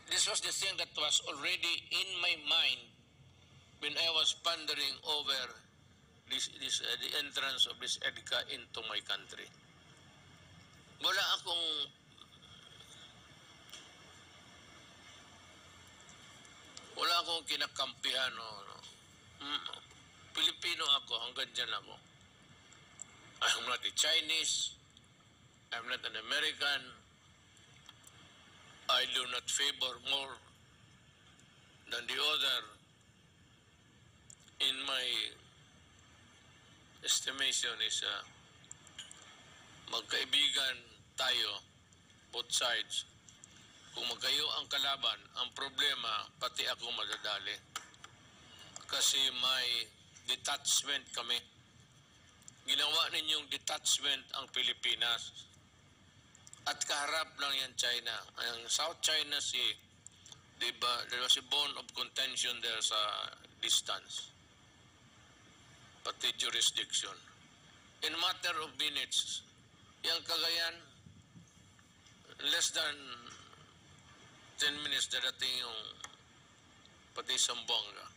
this was the thing that was already in my mind when I was pondering over the entrance of this EDCA into my country. Wala akong kinakampihan. Pilipino ako, hanggang dyan ako. I'm not a Chinese. I'm not an American. I do not favor more than the other. In my estimation is magkaibigan tayo, both sides. Kung magkayo ang kalaban, ang problema, pati ako madadali. Kasi may detachment kami. Ginawa ninyong detachment ang Pilipinas. At kaharap lang yan China. Ang South China Sea, diba, there was a bone of contention there sa distance. Pati jurisdiction. In a matter of minutes, yung Cagayan, less than 10 minutes darating yung pati Zamboanga.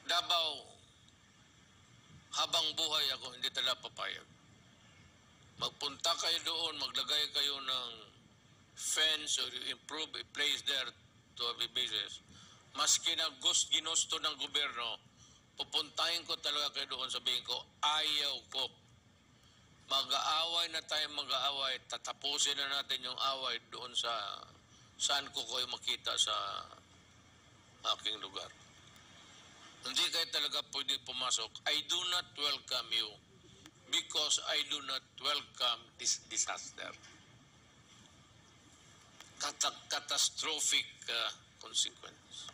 Davao, habang buhay ako, hindi talaga papayag. Magpunta kayo doon, maglagay kayo ng fence or improve a place there to have a business. Maski na ginusto ng gobyerno, pupuntahin ko talaga kayo doon, sabihin ko, ayaw ko. Mag-aaway na tayo, mag-aaway, tatapusin na natin yung away doon sa saan ko kayo makita sa aking lugar. Hindi kayo talaga pwede pumasok. I do not welcome you because I do not welcome this disaster. Catastrophic consequence.